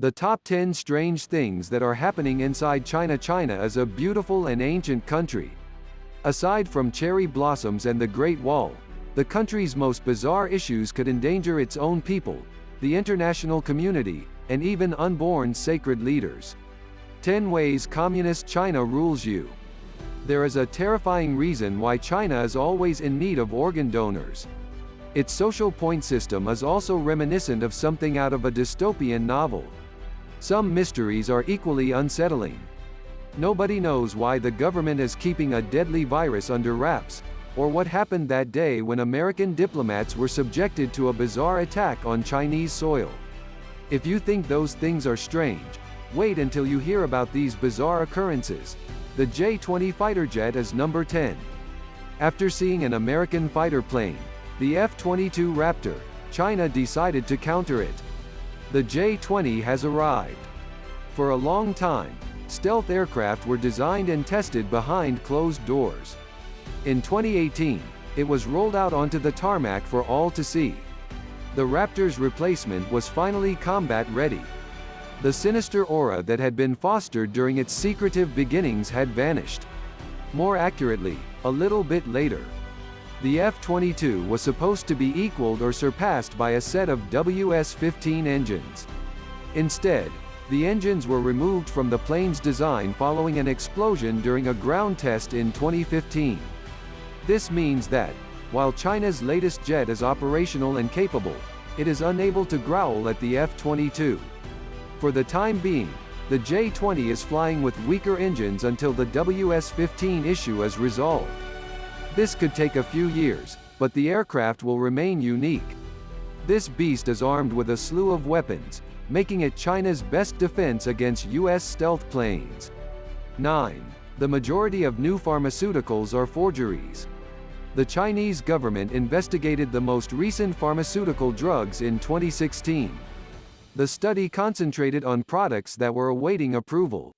The top 10 strange things that are happening inside China. China is a beautiful and ancient country. Aside from cherry blossoms and the Great Wall, the country's most bizarre issues could endanger its own people, the international community, and even unborn sacred leaders. 10 ways Communist China rules you. There is a terrifying reason why China is always in need of organ donors. Its social point system is also reminiscent of something out of a dystopian novel. Some mysteries are equally unsettling. Nobody knows why the government is keeping a deadly virus under wraps, or what happened that day when American diplomats were subjected to a bizarre attack on Chinese soil. If you think those things are strange, wait until you hear about these bizarre occurrences. The J-20 fighter jet is number 10. After seeing an American fighter plane, the F-22 Raptor, China decided to counter it. The J-20 has arrived. For a long time, stealth aircraft were designed and tested behind closed doors. In 2018, it was rolled out onto the tarmac for all to see. The Raptor's replacement was finally combat-ready. The sinister aura that had been fostered during its secretive beginnings had vanished. More accurately, a little bit later. The F-22 was supposed to be equaled or surpassed by a set of WS-15 engines. Instead, the engines were removed from the plane's design following an explosion during a ground test in 2015. This means that, while China's latest jet is operational and capable, it is unable to growl at the F-22. For the time being, the J-20 is flying with weaker engines until the WS-15 issue is resolved. This could take a few years, but the aircraft will remain unique. This beast is armed with a slew of weapons, making it China's best defense against U.S. stealth planes. 9. The majority of new pharmaceuticals are forgeries. The Chinese government investigated the most recent pharmaceutical drugs in 2016. The study concentrated on products that were awaiting approval.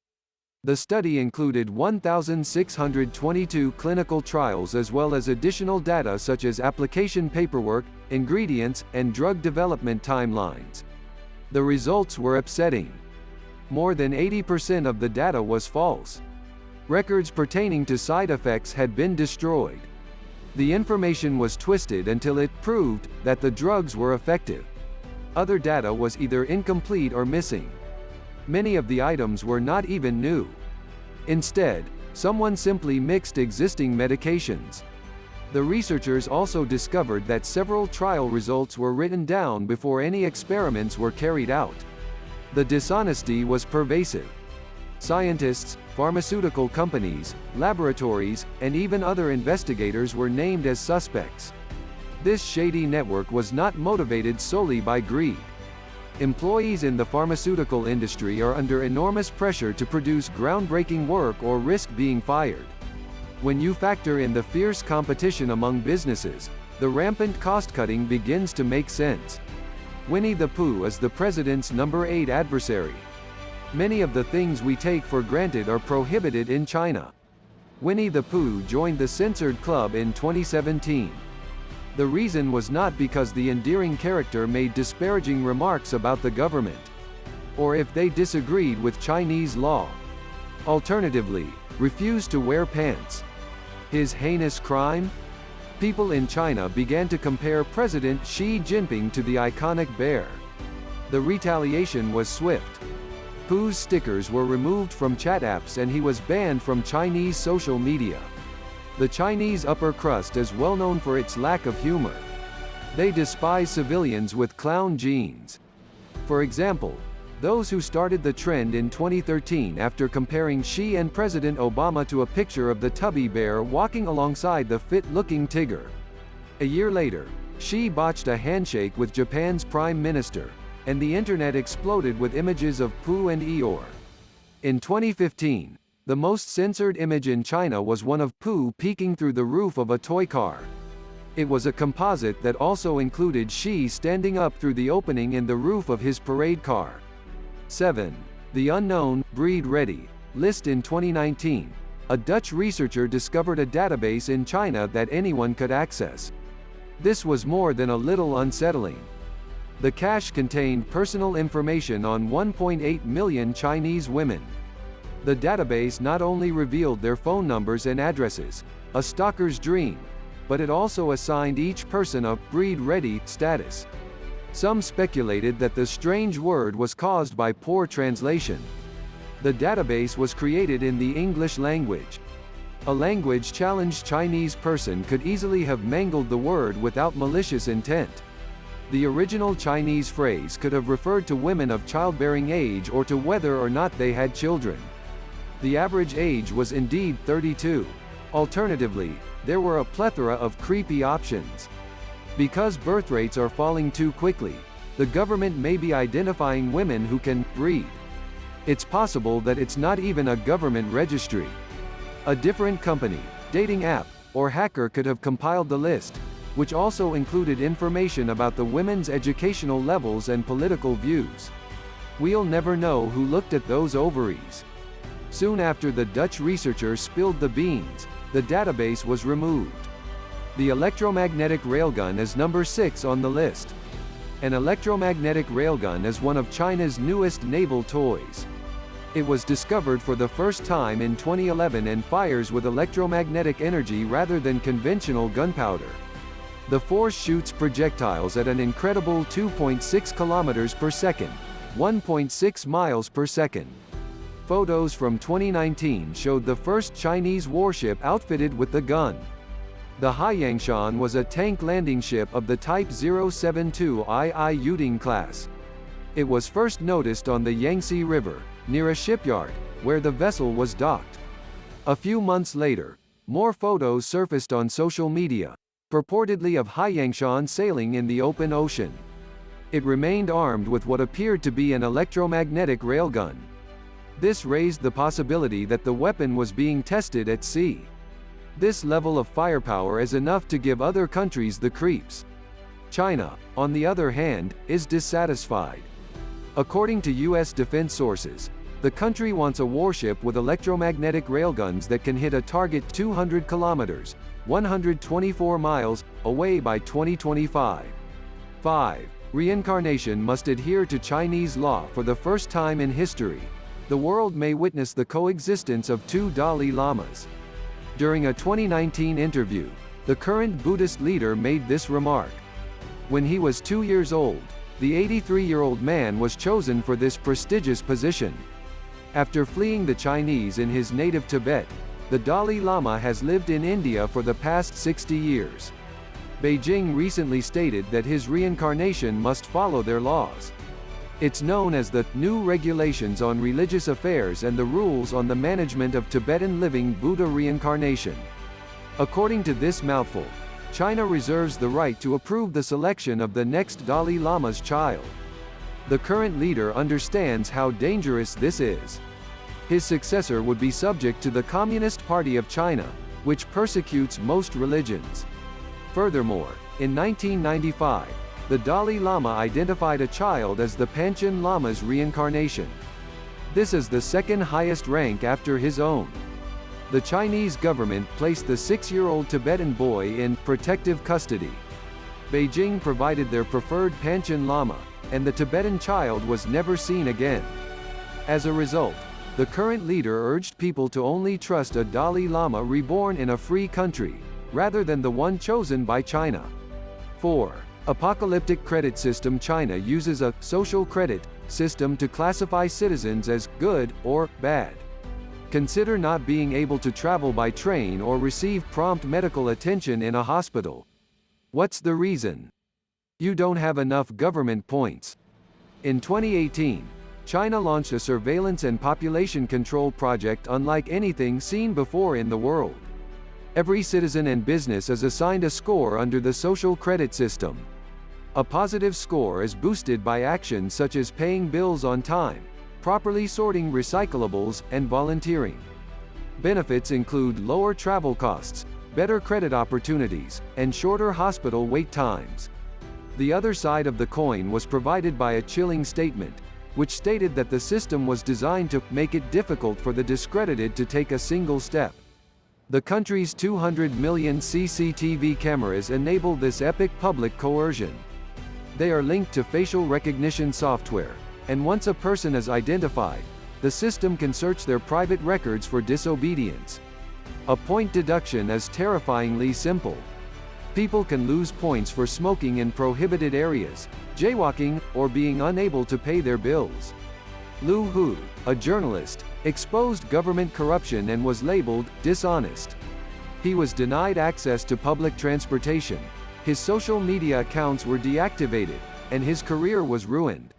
The study included 1,622 clinical trials as well as additional data such as application paperwork, ingredients, and drug development timelines. The results were upsetting. More than 80% of the data was false. Records pertaining to side effects had been destroyed. The information was twisted until it proved that the drugs were effective. Other data was either incomplete or missing. Many of the items were not even new. Instead, someone simply mixed existing medications. The researchers also discovered that several trial results were written down before any experiments were carried out. The dishonesty was pervasive. Scientists, pharmaceutical companies, laboratories, and even other investigators were named as suspects. This shady network was not motivated solely by greed. Employees in the pharmaceutical industry are under enormous pressure to produce groundbreaking work or risk being fired. When you factor in the fierce competition among businesses, the rampant cost-cutting begins to make sense. Winnie the Pooh is the president's number 8 adversary. Many of the things we take for granted are prohibited in China. Winnie the Pooh joined the censored club in 2017. The reason was not because the endearing character made disparaging remarks about the government, or if they disagreed with Chinese law. Alternatively, refused to wear pants. His heinous crime? People in China began to compare President Xi Jinping to the iconic bear. The retaliation was swift. Pooh's stickers were removed from chat apps and he was banned from Chinese social media. The Chinese upper crust is well known for its lack of humor. They despise civilians with clown genes. For example, those who started the trend in 2013 after comparing Xi and President Obama to a picture of the tubby bear walking alongside the fit-looking tiger. A year later, Xi botched a handshake with Japan's Prime Minister, and the internet exploded with images of Pooh and Eeyore. In 2015, the most censored image in China was one of Pooh peeking through the roof of a toy car. It was a composite that also included Xi standing up through the opening in the roof of his parade car. 7. The unknown, breed-ready list. In 2019, a Dutch researcher discovered a database in China that anyone could access. This was more than a little unsettling. The cache contained personal information on 1.8 million Chinese women. The database not only revealed their phone numbers and addresses, a stalker's dream, but it also assigned each person a breed-ready status. Some speculated that the strange word was caused by poor translation. The database was created in the English language. A language-challenged Chinese person could easily have mangled the word without malicious intent. The original Chinese phrase could have referred to women of childbearing age or to whether or not they had children. The average age was indeed 32. Alternatively, there were a plethora of creepy options. Because birth rates are falling too quickly, the government may be identifying women who can breed. It's possible that it's not even a government registry. A different company, dating app, or hacker could have compiled the list, which also included information about the women's educational levels and political views. We'll never know who looked at those ovaries. Soon after the Dutch researcher spilled the beans, the database was removed. The electromagnetic railgun is number 6 on the list. An electromagnetic railgun is one of China's newest naval toys. It was discovered for the first time in 2011 and fires with electromagnetic energy rather than conventional gunpowder. The force shoots projectiles at an incredible 2.6 kilometers per second, 1.6 miles per second. Photos from 2019 showed the first Chinese warship outfitted with the gun. The Haiyangshan was a tank landing ship of the Type 072 II Yuding class. It was first noticed on the Yangtze River, near a shipyard, where the vessel was docked. A few months later, more photos surfaced on social media, purportedly of Haiyangshan sailing in the open ocean. It remained armed with what appeared to be an electromagnetic railgun. This raised the possibility that the weapon was being tested at sea. This level of firepower is enough to give other countries the creeps. China, on the other hand, is dissatisfied. According to U.S. defense sources, the country wants a warship with electromagnetic railguns that can hit a target 200 kilometers, 124 miles, away by 2025. 5. Reincarnation must adhere to Chinese law. For the first time in history, the world may witness the coexistence of two Dalai Lamas. During a 2019 interview, the current Buddhist leader made this remark. When he was 2 years old, the 83-year-old man was chosen for this prestigious position. After fleeing the Chinese in his native Tibet, the Dalai Lama has lived in India for the past 60 years. Beijing recently stated that his reincarnation must follow their laws. It's known as the New Regulations on Religious Affairs and the Rules on the Management of Tibetan Living Buddha Reincarnation. According to this mouthful, China reserves the right to approve the selection of the next Dalai Lama's child. The current leader understands how dangerous this is. His successor would be subject to the Communist Party of China, which persecutes most religions. Furthermore, in 1995, the Dalai Lama identified a child as the Panchen Lama's reincarnation. This is the second highest rank after his own. The Chinese government placed the 6-year-old Tibetan boy in protective custody. Beijing provided their preferred Panchen Lama, and the Tibetan child was never seen again. As a result, the current leader urged people to only trust a Dalai Lama reborn in a free country, rather than the one chosen by China. 4. Apocalyptic credit system. China uses a social credit system to classify citizens as good or bad. Consider not being able to travel by train or receive prompt medical attention in a hospital. What's the reason? You don't have enough government points. In 2018, China launched a surveillance and population control project unlike anything seen before in the world. Every citizen and business is assigned a score under the social credit system. A positive score is boosted by actions such as paying bills on time, properly sorting recyclables, and volunteering. Benefits include lower travel costs, better credit opportunities, and shorter hospital wait times. The other side of the coin was provided by a chilling statement, which stated that the system was designed to make it difficult for the discredited to take a single step. The country's 200 million CCTV cameras enable this epic public coercion. They are linked to facial recognition software, and once a person is identified, the system can search their private records for disobedience. A point deduction is terrifyingly simple. People can lose points for smoking in prohibited areas, jaywalking, or being unable to pay their bills. Lu Hu, a journalist, exposed government corruption and was labeled dishonest. He was denied access to public transportation, his social media accounts were deactivated, and his career was ruined.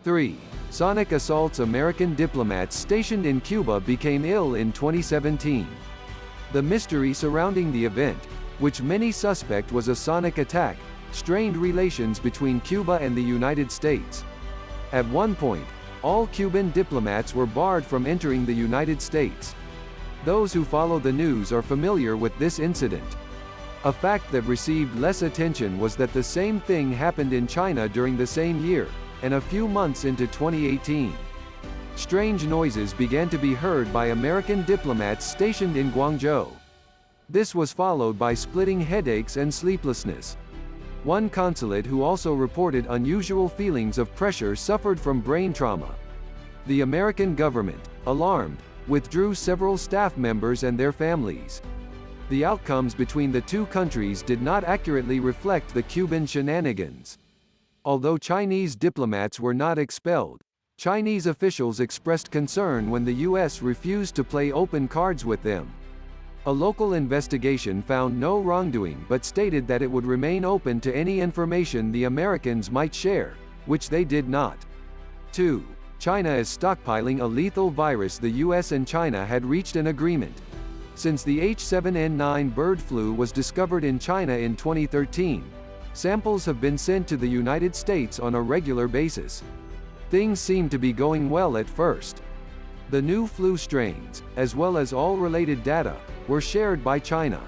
3. Sonic assaults. American diplomats stationed in Cuba became ill in 2017. The mystery surrounding the event, which many suspect was a sonic attack, strained relations between Cuba and the United States. At one point, all Cuban diplomats were barred from entering the United States. Those who follow the news are familiar with this incident. A fact that received less attention was that the same thing happened in China during the same year, and a few months into 2018. Strange noises began to be heard by American diplomats stationed in Guangzhou. This was followed by splitting headaches and sleeplessness. One consulate who also reported unusual feelings of pressure suffered from brain trauma. The American government, alarmed, withdrew several staff members and their families. The outcomes between the two countries did not accurately reflect the Cuban shenanigans. Although Chinese diplomats were not expelled, Chinese officials expressed concern when the U.S. refused to play open cards with them. A local investigation found no wrongdoing but stated that it would remain open to any information the Americans might share, which they did not. 2. China is stockpiling a lethal virus. The U.S. and China had reached an agreement. Since the H7N9 bird flu was discovered in China in 2013, samples have been sent to the United States on a regular basis. Things seemed to be going well at first. The new flu strains, as well as all related data, were shared by China.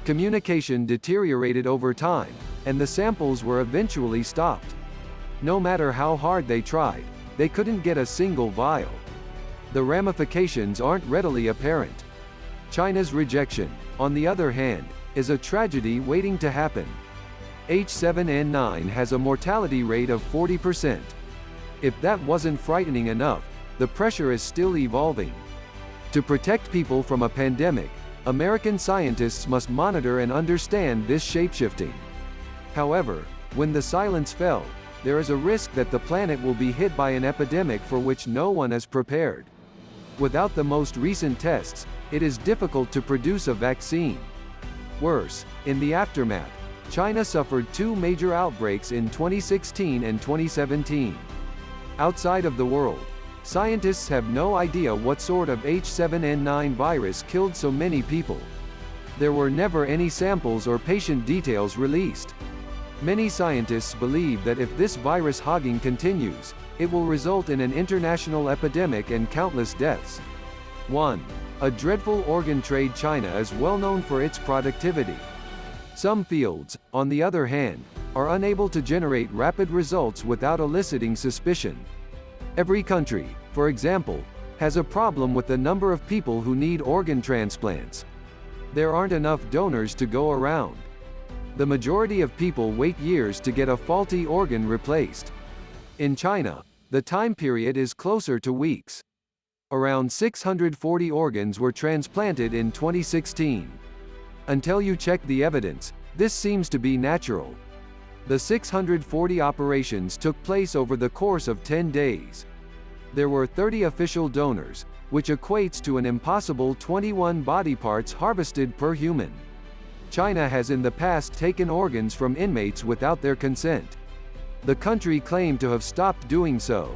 Communication deteriorated over time, and the samples were eventually stopped. No matter how hard they tried, they couldn't get a single vial. The ramifications aren't readily apparent. China's rejection, on the other hand, is a tragedy waiting to happen. H7N9 has a mortality rate of 40%. If that wasn't frightening enough, the pressure is still evolving. To protect people from a pandemic, American scientists must monitor and understand this shapeshifting. However, when the silence fell, there is a risk that the planet will be hit by an epidemic for which no one is prepared. Without the most recent tests, it is difficult to produce a vaccine. Worse, in the aftermath, China suffered two major outbreaks in 2016 and 2017. Outside of the world, scientists have no idea what sort of H7N9 virus killed so many people. There were never any samples or patient details released. Many scientists believe that if this virus hogging continues, it will result in an international epidemic and countless deaths. 1. A dreadful organ trade. China is well known for its productivity. Some fields, on the other hand, are unable to generate rapid results without eliciting suspicion. Every country, for example, has a problem with the number of people who need organ transplants. There aren't enough donors to go around. The majority of people wait years to get a faulty organ replaced. In China, the time period is closer to weeks. Around 640 organs were transplanted in 2016. Until you check the evidence, this seems to be natural. The 640 operations took place over the course of 10 days. There were 30 official donors, which equates to an impossible 21 body parts harvested per human. China has in the past taken organs from inmates without their consent. The country claimed to have stopped doing so.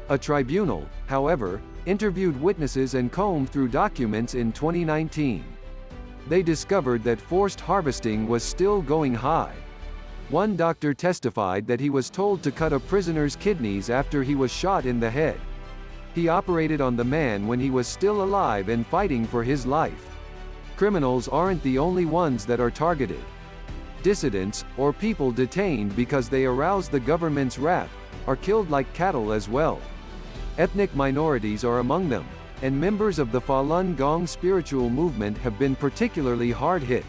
A tribunal, however, interviewed witnesses and combed through documents in 2019. They discovered that forced harvesting was still going high. One doctor testified that he was told to cut a prisoner's kidneys after he was shot in the head. He operated on the man when he was still alive and fighting for his life. Criminals aren't the only ones that are targeted. Dissidents, or people detained because they arouse the government's wrath, are killed like cattle as well. Ethnic minorities are among them, and members of the Falun Gong spiritual movement have been particularly hard hit.